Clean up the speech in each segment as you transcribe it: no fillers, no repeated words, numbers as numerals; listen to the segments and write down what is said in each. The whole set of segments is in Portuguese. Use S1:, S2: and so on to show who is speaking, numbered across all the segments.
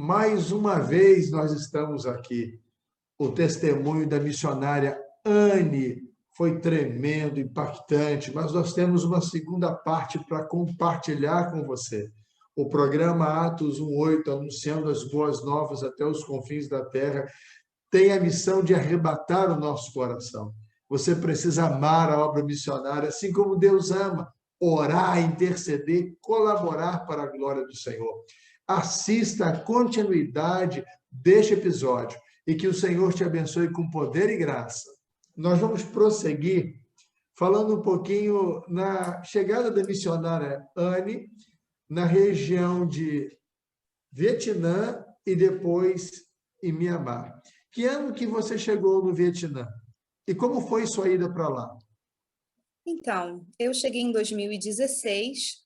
S1: Mais uma vez nós estamos aqui. O testemunho da missionária Anne foi tremendo, impactante, mas nós temos uma segunda parte para compartilhar com você. O programa Atos 1:8, anunciando as boas novas até os confins da terra, tem a missão de arrebatar o nosso coração. Você precisa amar a obra missionária, assim como Deus ama, orar, interceder, colaborar para a glória do Senhor. Assista a continuidade deste episódio e que o Senhor te abençoe com poder e graça. Nós vamos prosseguir falando um pouquinho na chegada da missionária Anne na região de Vietnã e depois em Mianmar. Que ano que você chegou no Vietnã? E como foi sua ida para lá?
S2: Então, eu cheguei em 2016,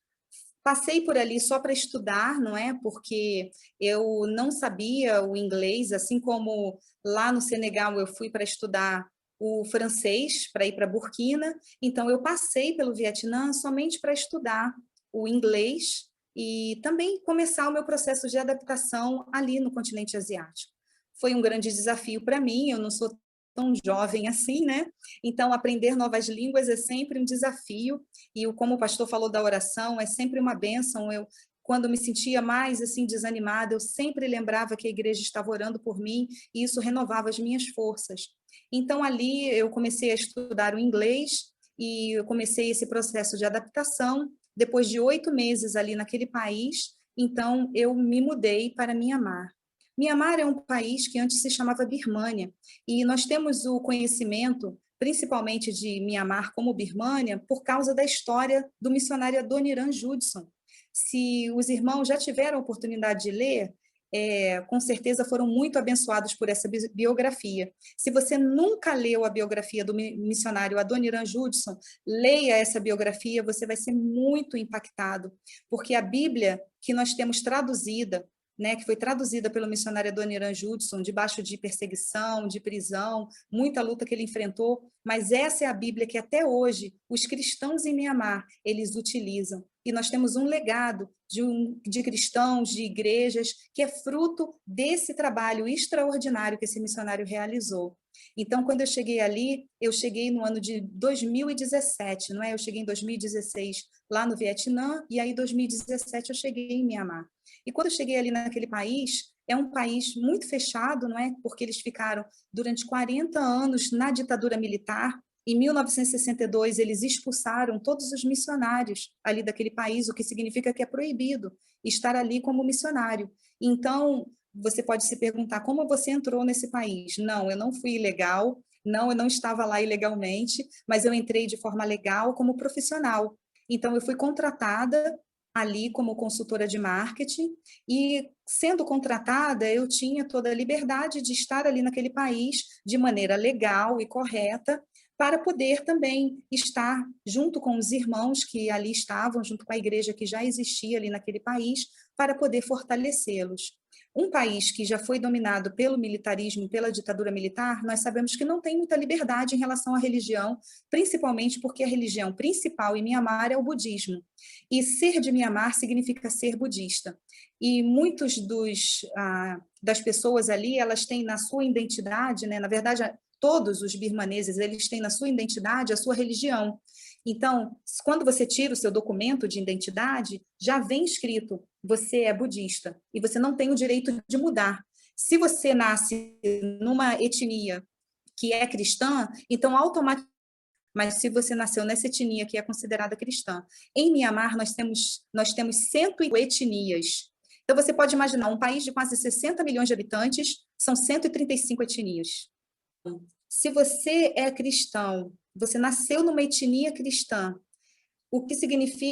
S2: passei por ali só para estudar, não é? Porque eu não sabia o inglês, assim como lá no Senegal eu fui para estudar o francês, para ir para Burkina. Então, eu passei pelo Vietnã somente para estudar o inglês e também começar o meu processo de adaptação ali no continente asiático. Foi um grande desafio para mim, eu não sou tão jovem assim, né? Então, aprender novas línguas é sempre um desafio, e como o pastor falou da oração, é sempre uma bênção. Quando me sentia mais assim desanimada, eu sempre lembrava que a igreja estava orando por mim, e isso renovava as minhas forças. Então, ali eu comecei a estudar o inglês, e eu comecei esse processo de adaptação. Depois de 8 meses ali naquele país, então eu me mudei para Mianmar. Mianmar é um país que antes se chamava Birmânia, e nós temos o conhecimento, principalmente de Mianmar como Birmânia, por causa da história do missionário Adoniran Judson. Se os irmãos já tiveram a oportunidade de ler, com certeza foram muito abençoados por essa biografia. Se você nunca leu a biografia do missionário Adoniran Judson, leia essa biografia, você vai ser muito impactado, porque a Bíblia que nós temos traduzida, né, que foi traduzida pelo missionário Adoniran Judson, debaixo de perseguição, de prisão, muita luta que ele enfrentou, mas essa é a Bíblia que até hoje os cristãos em Mianmar, eles utilizam. E nós temos um legado de cristãos, de igrejas, que é fruto desse trabalho extraordinário que esse missionário realizou. Então, quando eu cheguei ali, eu cheguei no ano de 2017, não é? Eu cheguei em 2016 lá no Vietnã, e aí em 2017 eu cheguei em Mianmar. E quando eu cheguei ali naquele país, é um país muito fechado, não é? Porque eles ficaram durante 40 anos na ditadura militar. Em 1962, eles expulsaram todos os missionários ali daquele país, o que significa que é proibido estar ali como missionário. Então, você pode se perguntar, como você entrou nesse país? Não, eu não fui ilegal, não, eu não estava lá ilegalmente, mas eu entrei de forma legal como profissional. Então, eu fui contratada ali como consultora de marketing, e sendo contratada, eu tinha toda a liberdade de estar ali naquele país de maneira legal e correta, para poder também estar junto com os irmãos que ali estavam, junto com a igreja que já existia ali naquele país, para poder fortalecê-los. Um país que já foi dominado pelo militarismo, pela ditadura militar, nós sabemos que não tem muita liberdade em relação à religião, principalmente porque a religião principal em Mianmar é o budismo. E ser de Mianmar significa ser budista. E muitos das pessoas ali, elas têm na sua identidade, né, na verdade, todos os birmaneses, eles têm na sua identidade a sua religião. Então, quando você tira o seu documento de identidade, já vem escrito, você é budista, e você não tem o direito de mudar. Se você nasce numa etnia que é cristã, então automaticamente, mas se você nasceu nessa etnia que é considerada cristã, em Mianmar nós temos 100 etnias. Então você pode imaginar, um país de quase 60 milhões de habitantes, são 135 etnias. Se você é cristão, você nasceu numa etnia cristã,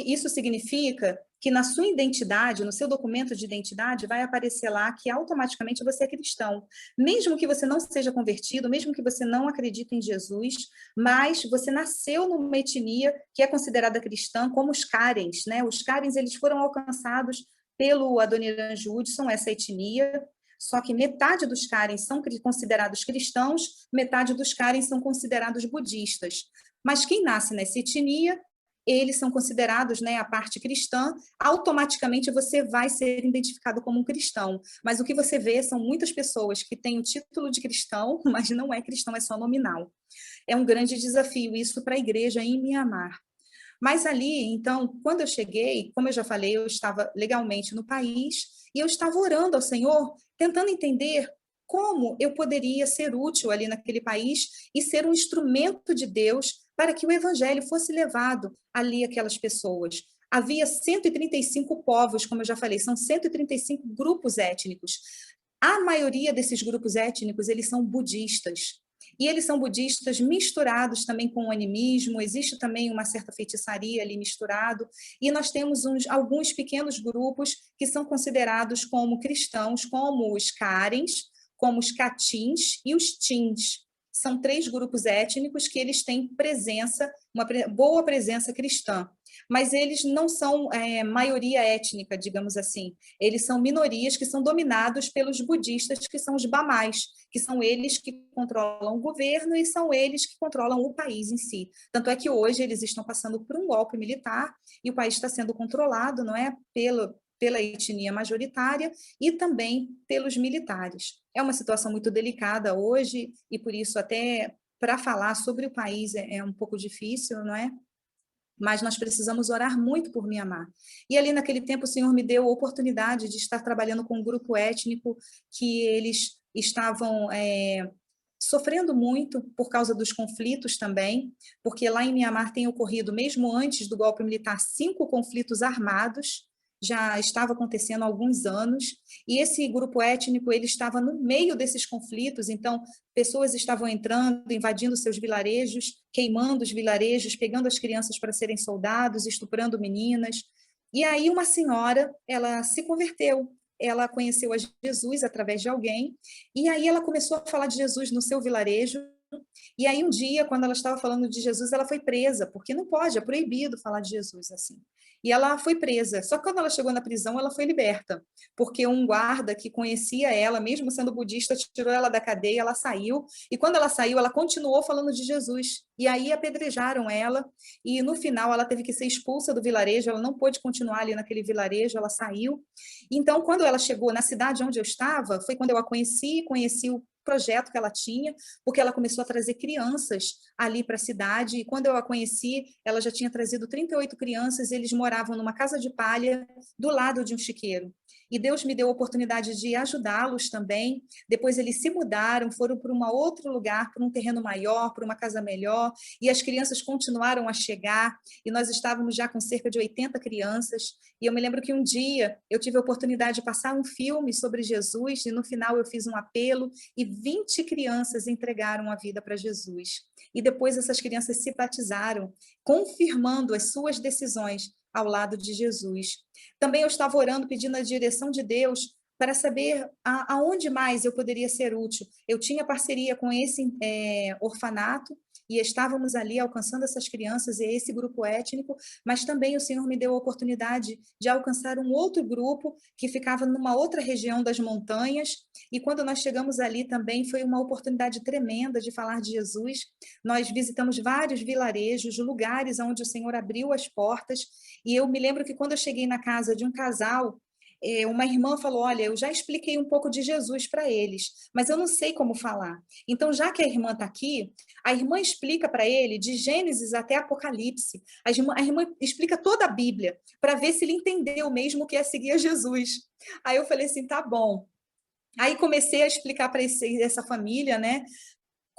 S2: isso significa que na sua identidade, no seu documento de identidade, vai aparecer lá que automaticamente você é cristão. Mesmo que você não seja convertido, mesmo que você não acredite em Jesus, mas você nasceu numa etnia que é considerada cristã, como os Karens, né? Os Karens, eles foram alcançados pelo Adoniran Judson, essa etnia, só que metade dos Karens são considerados cristãos, metade dos Karens são considerados budistas. Mas quem nasce nessa etnia, eles são considerados, né, a parte cristã, automaticamente você vai ser identificado como um cristão. Mas o que você vê são muitas pessoas que têm o título de cristão, mas não é cristão, é só nominal. É um grande desafio isso para a igreja em Mianmar. Mas ali, então, quando eu cheguei, como eu já falei, eu estava legalmente no país e eu estava orando ao Senhor, tentando entender como eu poderia ser útil ali naquele país e ser um instrumento de Deus para que o evangelho fosse levado ali àquelas pessoas. Havia 135 povos, como eu já falei, são 135 grupos étnicos. A maioria desses grupos étnicos, eles são budistas. E eles são budistas misturados também com o animismo, existe também uma certa feitiçaria ali misturado, e nós temos alguns pequenos grupos que são considerados como cristãos, como os Karens, como os Catins e os Tins. São 3 grupos étnicos que eles têm presença, uma boa presença cristã, mas eles não são maioria étnica, digamos assim. Eles são minorias que são dominados pelos budistas, que são os Bamais, que são eles que controlam o governo e são eles que controlam o país em si. Tanto é que hoje eles estão passando por um golpe militar e o país está sendo controlado, não é, pela etnia majoritária e também pelos militares. É uma situação muito delicada hoje e por isso até para falar sobre o país é um pouco difícil, não é? Mas nós precisamos orar muito por Mianmar. E ali naquele tempo o Senhor me deu a oportunidade de estar trabalhando com um grupo étnico que eles estavam sofrendo muito por causa dos conflitos também, porque lá em Mianmar tem ocorrido, mesmo antes do golpe militar, 5 conflitos armados, já estava acontecendo há alguns anos, e esse grupo étnico ele estava no meio desses conflitos, então pessoas estavam entrando, invadindo seus vilarejos, queimando os vilarejos, pegando as crianças para serem soldados, estuprando meninas. E aí uma senhora, ela se converteu, ela conheceu a Jesus através de alguém, e aí ela começou a falar de Jesus no seu vilarejo, e aí um dia, quando ela estava falando de Jesus, ela foi presa, porque não pode, é proibido falar de Jesus assim. E ela foi presa. Só que quando ela chegou na prisão, ela foi liberta, porque um guarda que conhecia ela, mesmo sendo budista, tirou ela da cadeia, ela saiu, e quando ela saiu, ela continuou falando de Jesus. E aí apedrejaram ela, e no final ela teve que ser expulsa do vilarejo, ela não pôde continuar ali naquele vilarejo, ela saiu. Então, quando ela chegou na cidade onde eu estava, foi quando eu a conheci o projeto que ela tinha, porque ela começou a trazer crianças ali para a cidade, e quando eu a conheci, ela já tinha trazido 38 crianças, eles moravam numa casa de palha do lado de um chiqueiro. E Deus me deu a oportunidade de ajudá-los também. Depois eles se mudaram, foram para um outro lugar, para um terreno maior, para uma casa melhor, e as crianças continuaram a chegar, e nós estávamos já com cerca de 80 crianças, e eu me lembro que um dia eu tive a oportunidade de passar um filme sobre Jesus, e no final eu fiz um apelo, e 20 crianças entregaram a vida para Jesus. E depois essas crianças se batizaram, confirmando as suas decisões ao lado de Jesus. Também eu estava orando, pedindo a direção de Deus para saber aonde mais eu poderia ser útil. Eu tinha parceria com esse orfanato e estávamos ali alcançando essas crianças e esse grupo étnico, mas também o Senhor me deu a oportunidade de alcançar um outro grupo que ficava numa outra região das montanhas, e quando nós chegamos ali também foi uma oportunidade tremenda de falar de Jesus. Nós visitamos vários vilarejos, lugares onde o Senhor abriu as portas, e eu me lembro que quando eu cheguei na casa de um casal, uma irmã falou, olha, eu já expliquei um pouco de Jesus para eles, mas eu não sei como falar. Então, já que a irmã está aqui, a irmã explica para ele de Gênesis até Apocalipse. A irmã explica toda a Bíblia, para ver se ele entendeu mesmo o que é seguir a Jesus. Aí eu falei assim, tá bom. Aí comecei a explicar para essa família, né,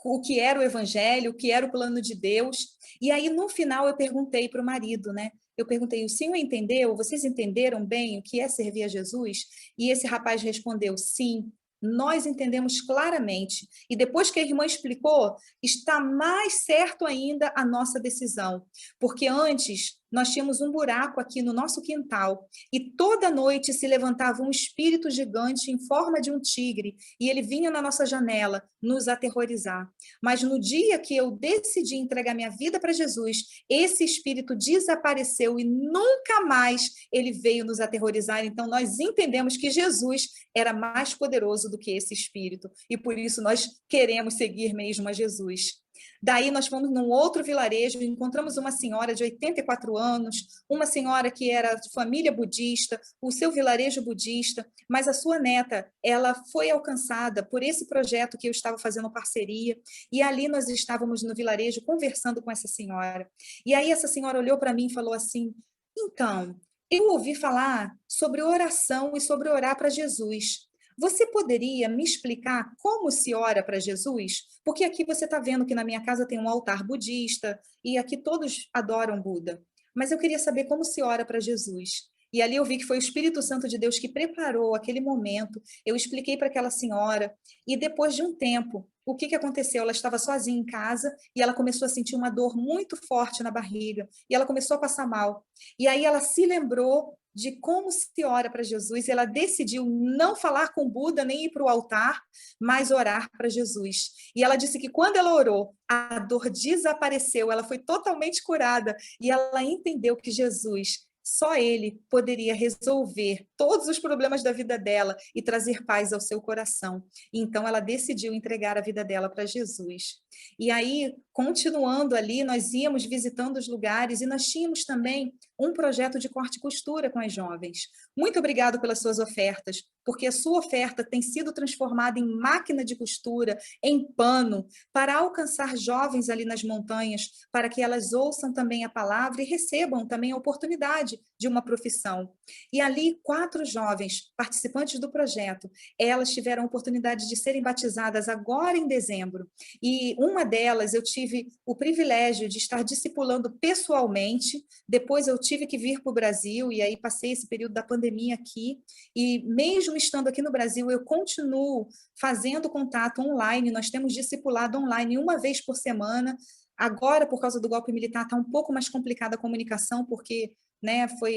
S2: o que era o evangelho, o que era o plano de Deus. E aí, no final, eu perguntei para o marido, né? Eu perguntei, o senhor entendeu? Vocês entenderam bem o que é servir a Jesus? E esse rapaz respondeu, sim, nós entendemos claramente. E depois que a irmã explicou, está mais certo ainda a nossa decisão. Porque antes nós tínhamos um buraco aqui no nosso quintal e toda noite se levantava um espírito gigante em forma de um tigre e ele vinha na nossa janela nos aterrorizar. Mas no dia que eu decidi entregar minha vida para Jesus, esse espírito desapareceu e nunca mais ele veio nos aterrorizar. Então nós entendemos que Jesus era mais poderoso do que esse espírito e por isso nós queremos seguir mesmo a Jesus. Daí nós fomos num outro vilarejo, encontramos uma senhora de 84 anos, uma senhora que era de família budista, o seu vilarejo budista, mas a sua neta, ela foi alcançada por esse projeto que eu estava fazendo parceria, e ali nós estávamos no vilarejo conversando com essa senhora. E aí essa senhora olhou para mim e falou assim: então, eu ouvi falar sobre oração e sobre orar para Jesus. Você poderia me explicar como se ora para Jesus? Porque aqui você está vendo que na minha casa tem um altar budista e aqui todos adoram Buda. Mas eu queria saber como se ora para Jesus. E ali eu vi que foi o Espírito Santo de Deus que preparou aquele momento. Eu expliquei para aquela senhora e depois de um tempo, o que aconteceu? Ela estava sozinha em casa e ela começou a sentir uma dor muito forte na barriga e ela começou a passar mal. E aí ela se lembrou de como se ora para Jesus, e ela decidiu não falar com Buda, nem ir para o altar, mas orar para Jesus. E ela disse que quando ela orou, a dor desapareceu, ela foi totalmente curada, e ela entendeu que Jesus, só ele poderia resolver todos os problemas da vida dela e trazer paz ao seu coração. Então, ela decidiu entregar a vida dela para Jesus. E aí, continuando ali, nós íamos visitando os lugares e nós tínhamos também um projeto de corte e costura com as jovens. Muito obrigado pelas suas ofertas, porque a sua oferta tem sido transformada em máquina de costura, em pano, para alcançar jovens ali nas montanhas, para que elas ouçam também a palavra e recebam também a oportunidade de uma profissão. E ali, 4 jovens participantes do projeto, elas tiveram a oportunidade de serem batizadas agora em dezembro. E uma delas eu tive o privilégio de estar discipulando pessoalmente. Depois eu tive que vir para o Brasil e aí passei esse período da pandemia aqui. E mesmo estando aqui no Brasil, eu continuo fazendo contato online. Nós temos discipulado online uma vez por semana. Agora, por causa do golpe militar, está um pouco mais complicada a comunicação, porque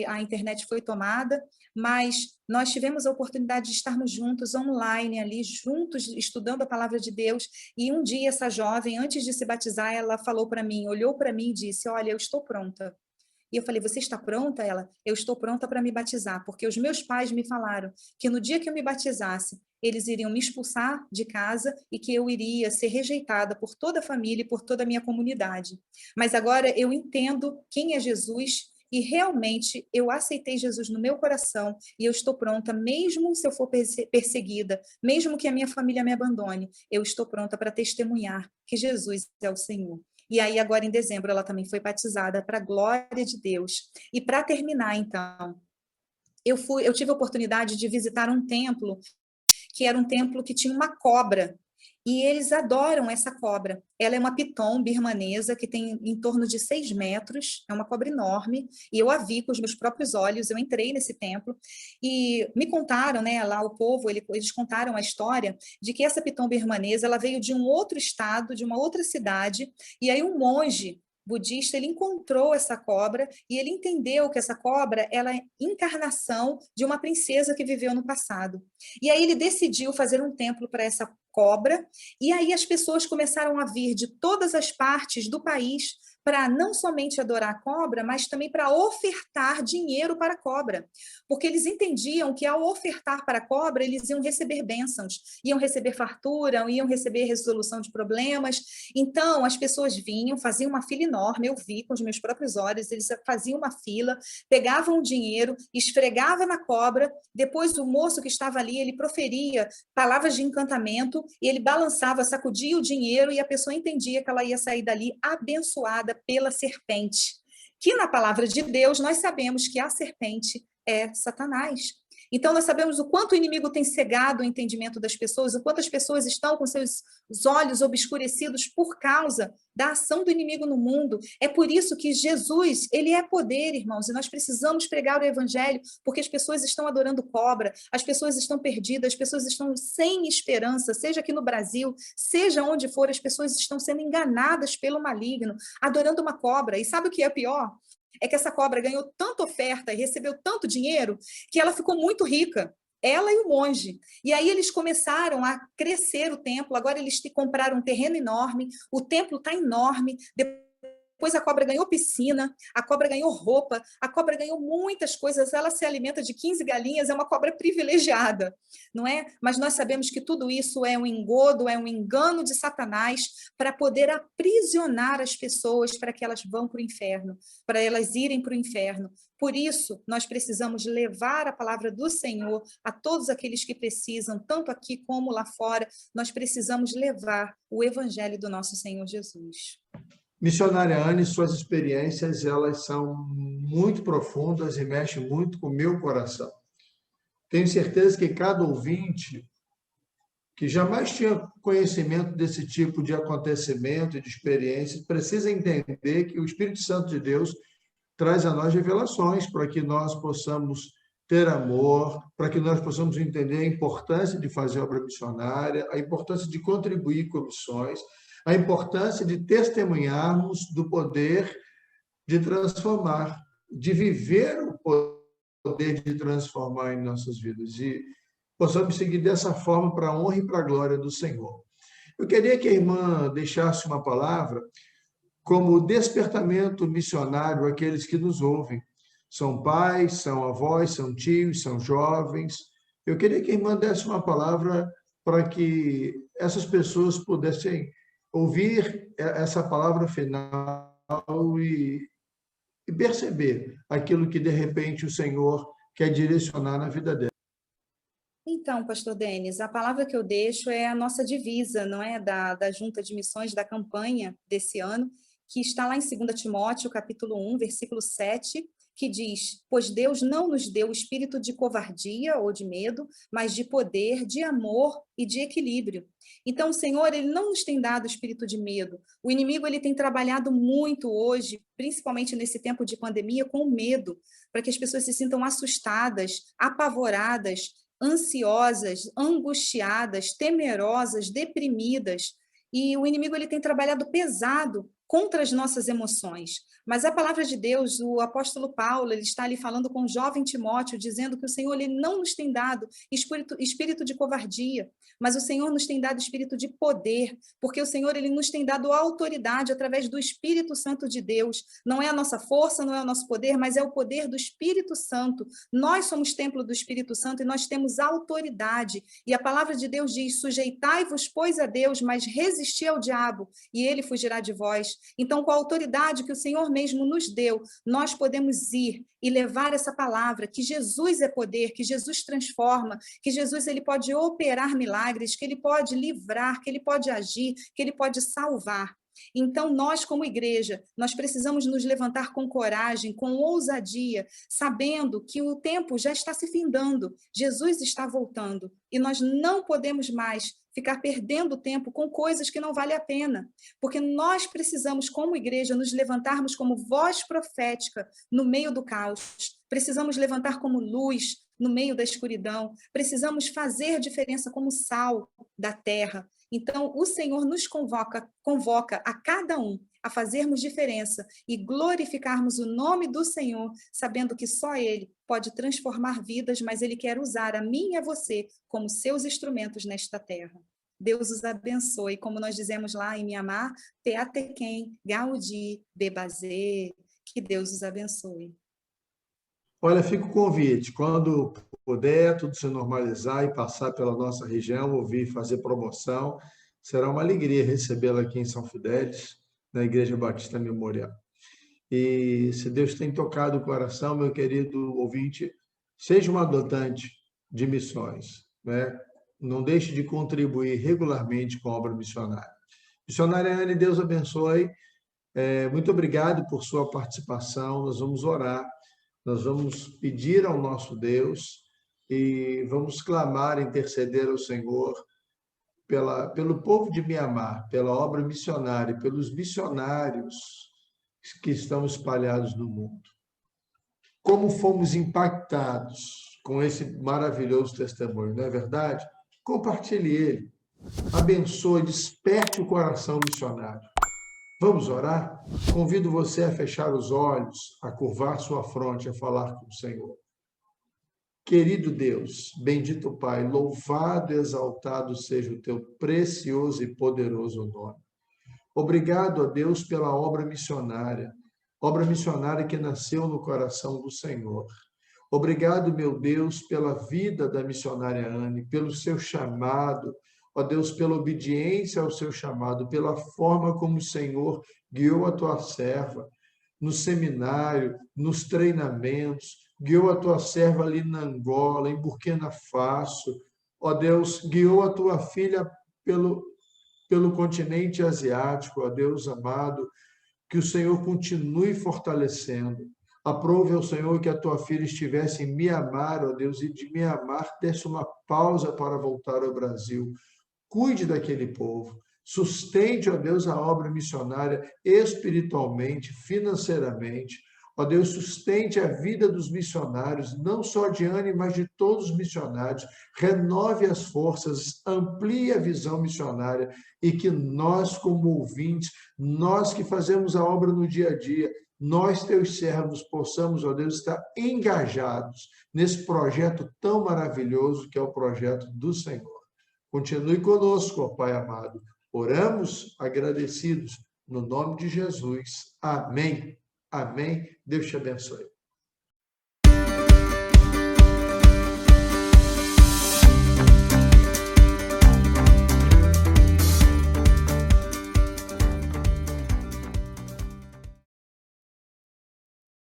S2: a internet foi tomada, mas nós tivemos a oportunidade de estarmos juntos, online ali, juntos, estudando a palavra de Deus, e um dia essa jovem, antes de se batizar, ela falou para mim, olhou para mim e disse: olha, eu estou pronta. E eu falei: você está pronta? Ela: eu estou pronta para me batizar, porque os meus pais me falaram que no dia que eu me batizasse, eles iriam me expulsar de casa e que eu iria ser rejeitada por toda a família e por toda a minha comunidade. Mas agora eu entendo quem é Jesus e realmente eu aceitei Jesus no meu coração e eu estou pronta, mesmo se eu for perseguida, mesmo que a minha família me abandone, eu estou pronta para testemunhar que Jesus é o Senhor. E aí, agora em dezembro, ela também foi batizada para a glória de Deus. E para terminar, então, eu tive a oportunidade de visitar um templo, que era um templo que tinha uma cobra. E eles adoram essa cobra. Ela é uma piton birmanesa que tem em torno de 6 metros, é uma cobra enorme, e eu a vi com os meus próprios olhos. Eu entrei nesse templo e me contaram, lá o povo, eles contaram a história de que essa piton birmanesa, ela veio de um outro estado, de uma outra cidade, e aí um monge budista, ele encontrou essa cobra e ele entendeu que essa cobra ela é encarnação de uma princesa que viveu no passado. E aí ele decidiu fazer um templo para essa cobra, e aí as pessoas começaram a vir de todas as partes do país para não somente adorar a cobra, mas também para ofertar dinheiro para a cobra, porque eles entendiam que ao ofertar para a cobra, eles iam receber bênçãos, iam receber fartura, iam receber resolução de problemas. Então, as pessoas vinham, faziam uma fila enorme, eu vi com os meus próprios olhos, eles faziam uma fila, pegavam o dinheiro, esfregavam na cobra, depois o moço que estava ali, ele proferia palavras de encantamento, e ele balançava, sacudia o dinheiro, e a pessoa entendia que ela ia sair dali abençoada pela serpente, que na palavra de Deus nós sabemos que a serpente é Satanás. Então, nós sabemos o quanto o inimigo tem cegado o entendimento das pessoas, o quanto as pessoas estão com seus olhos obscurecidos por causa da ação do inimigo no mundo. É por isso que Jesus, ele é poder, irmãos, e nós precisamos pregar o evangelho, porque as pessoas estão adorando cobra, as pessoas estão perdidas, as pessoas estão sem esperança, seja aqui no Brasil, seja onde for, as pessoas estão sendo enganadas pelo maligno, adorando uma cobra. E sabe o que é pior? É que essa cobra ganhou tanta oferta e recebeu tanto dinheiro que ela ficou muito rica, ela e o monge. E aí eles começaram a crescer o templo, agora eles compraram um terreno enorme, o templo está enorme. Depois Depois a cobra ganhou piscina, a cobra ganhou roupa, a cobra ganhou muitas coisas, ela se alimenta de 15 galinhas, é uma cobra privilegiada, não é? Mas nós sabemos que tudo isso é um engodo, é um engano de Satanás para poder aprisionar as pessoas para que elas vão para o inferno, para elas irem para o inferno. Por isso, nós precisamos levar a palavra do Senhor a todos aqueles que precisam, tanto aqui como lá fora, nós precisamos levar o evangelho do nosso Senhor Jesus.
S1: Missionária Anne, suas experiências, elas são muito profundas e mexem muito com o meu coração. Tenho certeza que cada ouvinte que jamais tinha conhecimento desse tipo de acontecimento e de experiência precisa entender que o Espírito Santo de Deus traz a nós revelações para que nós possamos ter amor, para que nós possamos entender a importância de fazer obra missionária, a importância de contribuir com missões, a importância de testemunharmos do poder de transformar, de viver o poder de transformar em nossas vidas e possamos seguir dessa forma para a honra e para a glória do Senhor. Eu queria que a irmã deixasse uma palavra como despertamento missionário àqueles que nos ouvem. São pais, são avós, são tios, são jovens. Eu queria que a irmã desse uma palavra para que essas pessoas pudessem ouvir essa palavra final e perceber aquilo que, de repente, o Senhor quer direcionar na vida dela.
S2: Então, pastor Denis, a palavra que eu deixo é a nossa divisa, não é? Da Junta de Missões da campanha desse ano, que está lá em 2 Timóteo, capítulo 1, versículo 7, que diz: pois Deus não nos deu o espírito de covardia ou de medo, mas de poder, de amor e de equilíbrio. Então, o Senhor, ele não nos tem dado o espírito de medo. O inimigo, ele tem trabalhado muito hoje, principalmente nesse tempo de pandemia, com medo, para que as pessoas se sintam assustadas, apavoradas, ansiosas, angustiadas, temerosas, deprimidas. E o inimigo, ele tem trabalhado pesado contra as nossas emoções. Mas a palavra de Deus, o apóstolo Paulo, ele está ali falando com o jovem Timóteo, dizendo que o Senhor, ele não nos tem dado espírito de covardia, mas o Senhor nos tem dado espírito de poder, porque o Senhor, ele nos tem dado autoridade através do Espírito Santo de Deus. Não é a nossa força, não é o nosso poder, mas é o poder do Espírito Santo. Nós somos templo do Espírito Santo e nós temos autoridade. E a palavra de Deus diz: sujeitai-vos, pois, a Deus, mas resisti ao diabo, e ele fugirá de vós. Então, com a autoridade que o Senhor mesmo nos deu, nós podemos ir e levar essa palavra, que Jesus é poder, que Jesus transforma, que Jesus, ele pode operar milagres, que ele pode livrar, que ele pode agir, que ele pode salvar. Então, nós, como igreja, nós precisamos nos levantar com coragem, com ousadia, sabendo que o tempo já está se findando, Jesus está voltando, e nós não podemos mais ficar perdendo tempo com coisas que não valem a pena, porque nós precisamos, como igreja, nos levantarmos como voz profética no meio do caos, precisamos levantar como luz no meio da escuridão, precisamos fazer diferença como sal da terra. Então, o Senhor nos convoca a cada um a fazermos diferença e glorificarmos o nome do Senhor, sabendo que só Ele pode transformar vidas, mas Ele quer usar a mim e a você como seus instrumentos nesta terra. Deus os abençoe, como nós dizemos lá em Mianmar, Peatequem, Gaudi, Bebazê, que Deus os abençoe.
S1: Olha, fica o convite, quando puder, tudo se normalizar e passar pela nossa região, ouvir fazer promoção, será uma alegria recebê-la aqui em São Fidélis, na Igreja Batista Memorial. E se Deus tem tocado o coração, meu querido ouvinte, seja um adotante de missões, né? Não deixe de contribuir regularmente com a obra missionária. Missionária Anne, Deus abençoe. Muito obrigado por sua participação. Nós vamos orar. Nós vamos pedir ao nosso Deus e vamos clamar, interceder ao Senhor pelo povo de Mianmar, pela obra missionária, pelos missionários que estão espalhados no mundo. Como fomos impactados com esse maravilhoso testemunho, não é verdade? Compartilhe ele, abençoe, desperte o coração missionário. Vamos orar? Convido você a fechar os olhos, a curvar sua fronte, a falar com o Senhor. Querido Deus, bendito Pai, louvado e exaltado seja o teu precioso e poderoso nome. Obrigado, ó Deus, pela obra missionária que nasceu no coração do Senhor. Obrigado, meu Deus, pela vida da missionária Anne, pelo seu chamado, ó Deus, pela obediência ao seu chamado, pela forma como o Senhor guiou a tua serva no seminário, nos treinamentos, guiou a tua serva ali na Angola, em Burkina Faso, ó Deus, guiou a tua filha pelo continente asiático, ó Deus amado, que o Senhor continue fortalecendo. Aprove ao Senhor que a tua filha estivesse em Mianmar, ó Deus, e de Mianmar desse uma pausa para voltar ao Brasil. Cuide daquele povo. Sustente, ó Deus, a obra missionária espiritualmente, financeiramente. Ó Deus, sustente a vida dos missionários, não só de Anne, mas de todos os missionários. Renove as forças, amplie a visão missionária e que nós, como ouvintes, nós que fazemos a obra no dia a dia, nós, teus servos, possamos, ó Deus, estar engajados nesse projeto tão maravilhoso que é o projeto do Senhor. Continue conosco, ó Pai amado. Oramos agradecidos no nome de Jesus. Amém. Amém. Deus te abençoe.